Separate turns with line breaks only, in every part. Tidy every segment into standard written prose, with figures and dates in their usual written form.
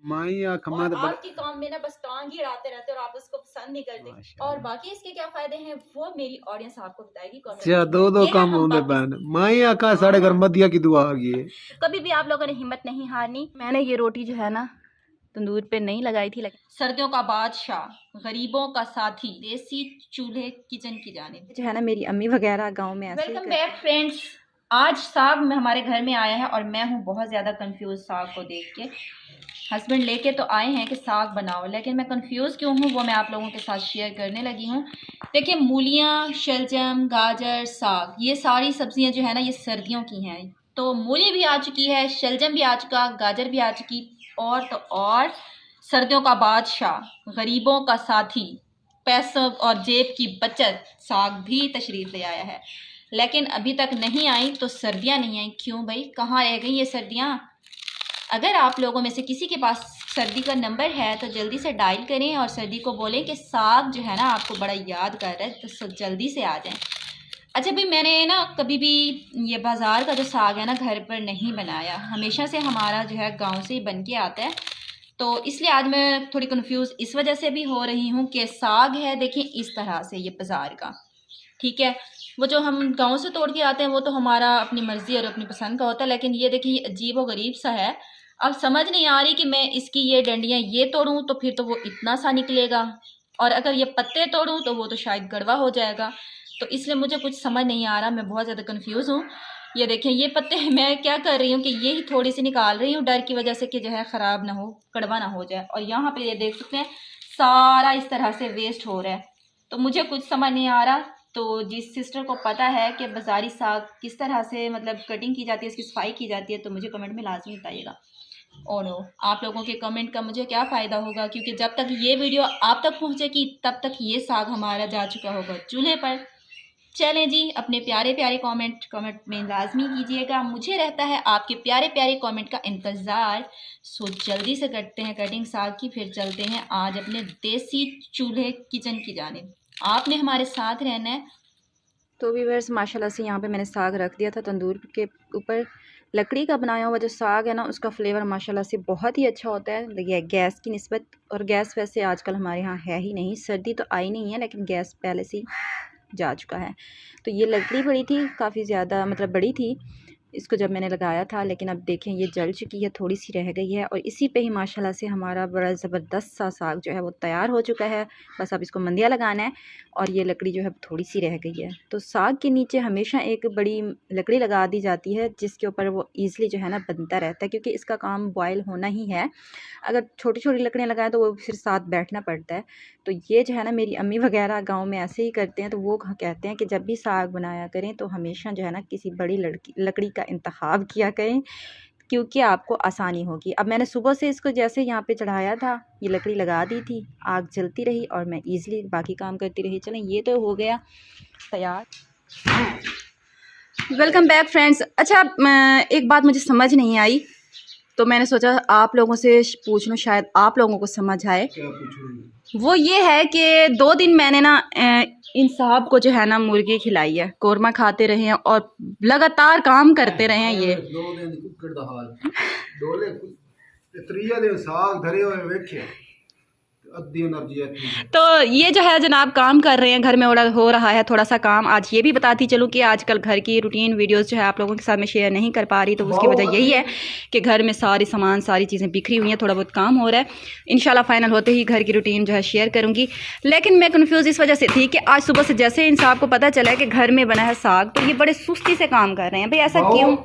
माइया खम्मा
और
तो
आपकी कौम में ना बस टांग ही अड़ाते रहते हैं और आप उसको पसंद नहीं करते। और बाकी इसके क्या फायदे हैं वो मेरी ऑडियंस आपको बताएगी कमेंट में।
दो दो
ये है
काम
हम
होने
पाकिस्तान।
पैन माइया का साढ़े घर मदिया की दुआ आ गई है।
कभी भी आप लोगों ने हिम्मत नहीं हारनी। मैंने ये रोटी जो है ना तंदूर पे नहीं लगाई थी, लेकिन सर्दियों का बादशाह, गरीबों का साथी, देसी चूल्हे किचन की जानिब जो है ना मेरी अम्मी वगैरह गांव में ऐसे। Welcome back friends. आज साग में हमारे घर में आया है और मैं हूँ बहुत ज़्यादा कंफ्यूज साग को देख के। हस्बैंड लेके तो आए हैं कि साग बनाओ, लेकिन मैं कंफ्यूज क्यों हूँ वो मैं आप लोगों के साथ शेयर करने लगी हूँ। देखिए, मूलियाँ, शलजम, गाजर, साग, ये सारी सब्जियाँ जो है ना ये सर्दियों की हैं। तो मूली भी आ चुकी है, शलजम भी आ चुका, गाजर भी आ चुकी, और तो और सर्दियों का बादशाह, गरीबों का साथी, पैसों और जेब की बचत साग भी तशरीफ ले आया है। लेकिन अभी तक नहीं आई तो सर्दियां नहीं आई। क्यों भाई, कहाँ रह गई ये सर्दियां? अगर आप लोगों में से किसी के पास सर्दी का नंबर है तो जल्दी से डायल करें और सर्दी को बोलें कि साग जो है ना आपको बड़ा याद कर रहा है, तो जल्दी से आ जाएं। अच्छा भाई, मैंने ना कभी भी ये बाज़ार का जो साग है ना घर पर नहीं बनाया, हमेशा से हमारा जो है गांव से ही बन के आता है। तो इसलिए आज मैं थोड़ी कंफ्यूज इस वजह से भी हो रही हूँ कि साग है देखिए इस तरह से ये बाज़ार का, ठीक है, वो जो हम गांव से तोड़ के आते हैं वो तो हमारा अपनी मर्ज़ी और अपनी पसंद का होता है, लेकिन ये देखिए अजीब और गरीब सा है। अब समझ नहीं आ रही कि मैं इसकी ये डंडियाँ ये तोड़ूँ तो फिर तो वो इतना सा निकलेगा, और अगर ये पत्ते तोड़ूँ तो वो तो शायद गड़वा हो जाएगा। तो इसलिए मुझे कुछ समझ नहीं आ रहा, मैं बहुत ज़्यादा कंफ्यूज हूँ। ये देखें ये पत्ते मैं क्या कर रही हूँ कि ये ही थोड़ी सी निकाल रही हूँ डर की वजह से कि जो है ख़राब ना हो, कड़वा ना हो जाए। और यहाँ पे ये देख सकते हैं सारा इस तरह से वेस्ट हो रहा है, तो मुझे कुछ समझ नहीं आ रहा। तो जिस सिस्टर को पता है कि बाज़ारी साग किस तरह से मतलब कटिंग की जाती है, इसकी सफाई की जाती है, तो मुझे कमेंट में लाजमी बताइएगा। और आप लोगों के कमेंट का मुझे क्या फ़ायदा होगा, क्योंकि जब तक ये वीडियो आप तक पहुँचेगी तब तक ये साग हमारा जा चुका होगा चूल्हे पर। चलें जी, अपने प्यारे प्यारे कमेंट में लाजमी कीजिएगा, मुझे रहता है आपके प्यारे प्यारे कमेंट का इंतज़ार। सो जल्दी से करते हैं कटिंग साग की, फिर चलते हैं आज अपने देसी चूल्हे किचन की जानिब। आपने हमारे साथ रहना है। तो व्यूअर्स माशाल्लाह से यहाँ पे मैंने साग रख दिया था तंदूर के ऊपर। लकड़ी का बनाया हुआ जो साग है ना उसका फ्लेवर माशाल्लाह से बहुत ही अच्छा होता है, देखिए गैस की निस्बत। और गैस वैसे आजकल हमारे यहाँ है ही नहीं, सर्दी तो आई नहीं है लेकिन गैस पहले से ही जा चुका है। तो ये लकड़ी बड़ी थी, काफ़ी ज़्यादा मतलब बड़ी थी इसको जब मैंने लगाया था, लेकिन अब देखें ये जल चुकी है, थोड़ी सी रह गई है। और इसी पे ही माशाल्लाह से हमारा बड़ा ज़बरदस्त सा साग जो है वो तैयार हो चुका है। बस अब इसको मंदिया लगाना है और ये लकड़ी जो है थोड़ी सी रह गई है। तो साग के नीचे हमेशा एक बड़ी लकड़ी लगा दी जाती है जिसके ऊपर वो ईज़िली जो है ना बनता रहता है, क्योंकि इसका काम बॉयल होना ही है। अगर छोटी छोटी लकड़ियाँ लगाएं तो वो फिर साथ बैठना पड़ता है। तो ये जो है ना मेरी अम्मी वगैरह गाँव में ऐसे ही करते हैं, तो वो कहते हैं कि जब भी साग बनाया करें तो हमेशा जो है ना किसी बड़ी लकड़ी का इंतखाब किया करें, क्योंकि आपको आसानी होगी। अब मैंने सुबह से इसको जैसे यहाँ पे चढ़ाया था, ये लकड़ी लगा दी थी, आग जलती रही और मैं ईज़िली बाकी काम करती रही। चलें ये तो हो गया तैयार। Welcome back friends. अच्छा, एक बात मुझे समझ नहीं आई तो मैंने सोचा आप लोगों से पूछ लूँ, शायद आप लोगों को समझ आए। वो ये है कि 2 दिन मैंने ना इन साहब को जो है ना मुर्गी खिलाई है, कोरमा खाते रहे हैं और लगातार काम करते रहे हैं। ये
2 दिन कुकर दा हाल डोले त्रिया दिन साग धरे हुए वेखे अद्धी एनर्जी
तो ये जो है जनाब काम कर रहे हैं घर में, हो रहा है थोड़ा सा काम। आज ये भी बताती चलूँ कि आजकल घर की रूटीन वीडियोस जो है आप लोगों के साथ में शेयर नहीं कर पा रही, तो उसकी वजह यही है कि घर में सारी सामान सारी चीज़ें बिखरी हुई हैं, थोड़ा बहुत काम हो रहा है। इंशाल्लाह फाइनल होते ही घर की रूटीन जो है शेयर करूँगी। लेकिन मैं कन्फ्यूज़ इस वजह से थी कि आज सुबह से जैसे इन साहब को पता चला है कि घर में बना है साग, तो ये बड़े सुस्ती से काम कर रहे हैं। भाई ऐसा क्यों?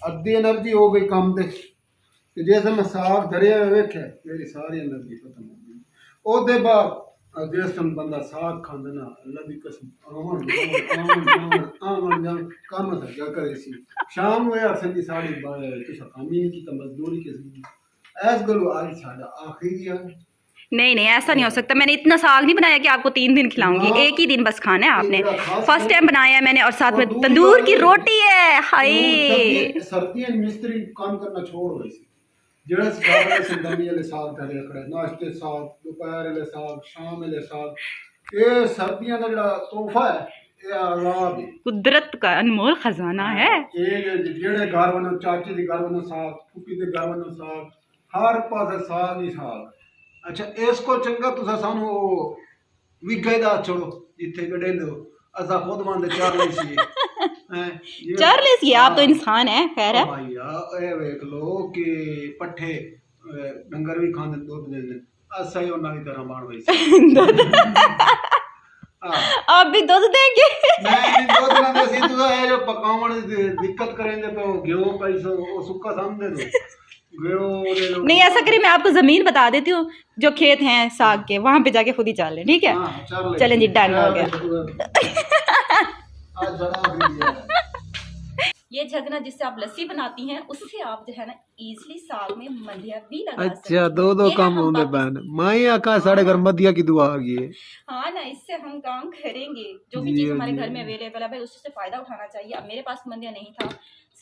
अद्धी एनर्जी हो गई काम ते जैसे मैं साग धरे हुए वेखे मेरी सारी एनर्जी खत्म हो गई। ओदे बाद जिस टाइम बंदा साग खांदा ना अल्लाह दी कसम आवन जान काम था करे सी शाम में असन दी साड़ी तुसा काम ही नहीं की मजदूरी के ऐस गलो आज साडा आखिरी है।
नहीं ऐसा नहीं हो सकता। मैंने इतना साग नहीं बनाया कि आपको 3 दिन खिलाऊंगी, एक ही दिन बस खाना है आपने। फर्स्ट टाइम बनाया है मैंने और साथ में तंदूर की रोटी है। हाय
सर्दियां मिस्त्री काम करना छोड़ गई सी जेड़ा साग से दमी वाले साग धरे खड़े नाश्ते साग दोपहर वाले साग शाम वाले साग ये सर्दियां का जेड़ा तोहफा है ये आजाद है।
कुदरत का अनमोल खजाना है।
ये जेड़े घर वनो चाची दी घर वनो साग, फूफी दे घर वनो साग, हर पासे साग ही साग। अच्छा इसको चंगा तुसा सानू विगे दा छोड़ो जिथे गडे लो असा खुद मंद चार ले सी हैं
चार्लेस ये आप तो इंसान है खैर है।
भाई यार ए देख लो कि पट्ठे डंगर भी खांदे दुध देंदे असा ही उन्हां दी तरह बन वई
आप भी दूध देंगे?
मैं दुध ना देसी तुसा ए जो पकावण दी दिक्कत करेंगे तो घिओ पैसो वो सुक्का समझ दे दो घिओ ले लो।
नहीं ऐसा करिए मैं आपको जमीन बता देती हूँ जो खेत हैं साग के वहां पे जाके खुद ही चाल लें ठीक है। चलें जी डन हो गया। ये झगना जिससे आप लस्सी बनाती हैं उससे आप जो है ना इजीली साग में मदिया भी लगा सकते हैं।
अच्छा दो काम होंगे बहन माई आका साढ़े घर मदिया की दुआ आ गई है।
हाँ ना इससे हम काम करेंगे जो भी चीज हमारे घर में अवेलेबल है भाई उससे फायदा उठाना चाहिए। अब मेरे पास मदिया नहीं था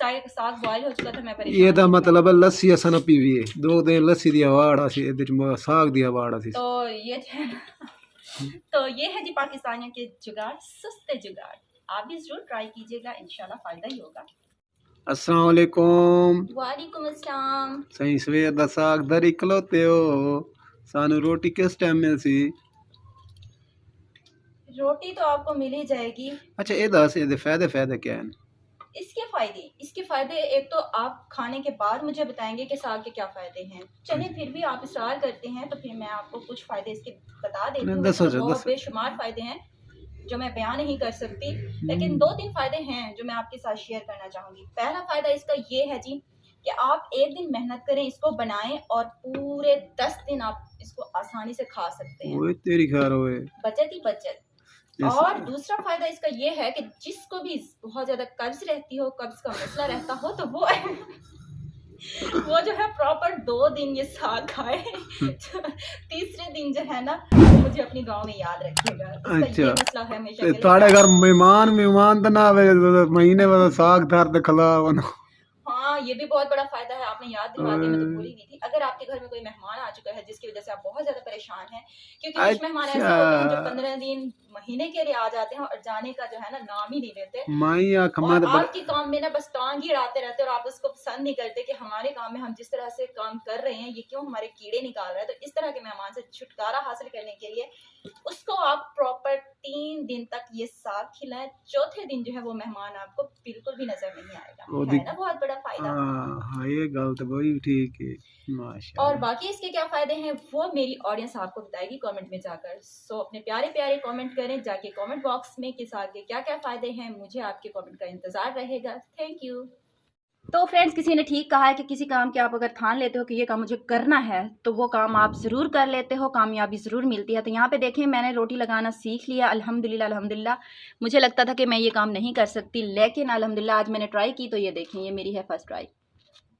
साग बॉयल हो चुका था मैं परेशान।
ये दा मतलब लस्सी असा ना पीवी है 2 दिन लस्सी दी अवार्ड आसी इदे च साग दी अवार्ड आसी।
तो ये तो ये है जी पाकिस्तानियों के जुगाड़ सस्ते जुगाड़ आप भी जरूर ट्राई कीजिएगा इंशाल्लाह फायदा ही होगा।
अस्सलाम वालेकुम।
वालेकुम अस्सलाम।
सही सवेर दा साग दरी खलोते हो सानू रोटी किस टाइम मिलसी?
रोटी तो आपको मिल ही जाएगी। अच्छा
ये दस ये फायदे क्या हैं?
इसके फायदे एक तो आप खाने के बाद मुझे बताएंगे कि साग के क्या फायदे हैं। चलिए फिर भी आप इसरार करते हैं तो फिर मैं आपको कुछ फायदे इसके बता देती हूँ। बहुत बेशुमार फायदे हैं जो मैं बयान नहीं कर सकती लेकिन 2-3 फायदे हैं जो मैं आपके साथ शेयर करना चाहूंगी। पहला फायदा इसका ये है जी कि आप एक दिन मेहनत करें इसको बनाएं और पूरे 10 दिन आप इसको आसानी से खा सकते हैं।
तेरी खैर होए
बचत ही बचत। और दूसरा फायदा इसका ये है कि जिसको भी बहुत ज्यादा कब्ज रहती हो कब्ज का मसला रहता हो तो वो जो है प्रॉपर 2 दिन ये साग खाए तीसरे दिन जो है ना वो मुझे अपनी गांव में याद रखिएगा। अच्छा ये मसला है हमेशा
तुम्हारे घर मेहमान तो ना आवे महीने में साग धर खिलाओ।
हाँ ये भी बहुत बड़ा फायदा है आपने याद दिलवा दी मैं तो भूल ही गई थी। अगर आपके घर में कोई मेहमान आ चुका है जिसकी वजह से आप बहुत ज्यादा परेशान हैं क्योंकि कुछ मेहमान ऐसे होते हैं जो 15 दिन महीने के लिए आ जाते हैं और जाने का जो है ना नाम ही नहीं लेते और आपके काम में ना बस टांग ही अड़ाते रहते हैं और आप उसको पसंद नहीं करते कि हमारे काम में हम जिस तरह से काम कर रहे हैं ये क्यों हमारे कीड़े निकाल रहा है। तो इस तरह के मेहमान से छुटकारा हासिल करने के लिए उसको आप प्रॉपर 3 दिन तक ये साग खिलाएं। चौथे दिन जो है वो मेहमान आपको बिल्कुल भी नजर नहीं आएगा। है ना बहुत बड़ा फायदा।
हाँ ये गलत वही ठीक है माशाल्लाह।
और बाकी इसके क्या फायदे हैं वो मेरी ऑडियंस आपको बताएगी कमेंट में जाकर। सो अपने प्यारे प्यारे कमेंट करें जाके कमेंट बॉक्स में कि साग के क्या क्या फायदे हैं। मुझे आपके कमेंट का इंतजार रहेगा। Thank you. तो फ्रेंड्स किसी ने ठीक कहा है कि किसी काम के आप अगर ठान लेते हो कि ये काम मुझे करना है तो वो काम आप ज़रूर कर लेते हो कामयाबी ज़रूर मिलती है। तो यहाँ पे देखें मैंने रोटी लगाना सीख लिया अल्हम्दुलिल्लाह अल्हम्दुलिल्लाह। मुझे लगता था कि मैं ये काम नहीं कर सकती लेकिन अल्हम्दुलिल्लाह आज मैंने ट्राई की तो ये देखें ये मेरी है फर्स्ट ट्राई।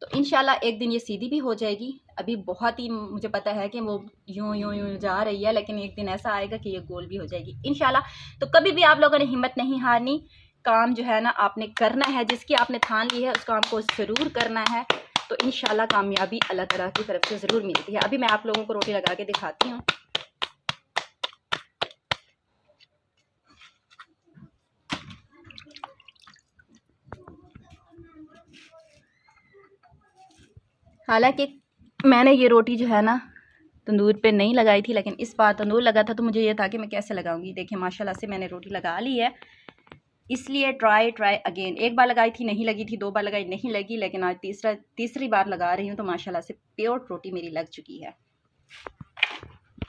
तो इंशाल्लाह एक दिन ये सीधी भी हो जाएगी। अभी बहुत ही मुझे पता है कि वो यूं जा रही है लेकिन एक दिन ऐसा आएगा कि ये गोल भी हो जाएगी इंशाल्लाह। तो कभी भी आप लोगों ने हिम्मत नहीं हारनी। काम जो है ना आपने करना है जिसकी आपने ठान ली है उस काम को ज़रूर करना है तो इंशाल्लाह कामयाबी अल्लाह ताला की तरफ से ज़रूर मिलती है। अभी मैं आप लोगों को रोटी लगा के दिखाती हूँ। हालांकि मैंने ये रोटी जो है ना तंदूर पे नहीं लगाई थी लेकिन इस बार तंदूर लगा था तो मुझे ये था कि मैं कैसे लगाऊंगी। देखिए माशाल्लाह से मैंने रोटी लगा ली है इसलिए ट्राई अगेन। एक बार लगाई थी नहीं लगी थी 2 बार लगाई नहीं लगी लेकिन आज तीसरी बार लगा रही हूँ तो माशाल्लाह से प्योर रोटी मेरी लग चुकी है।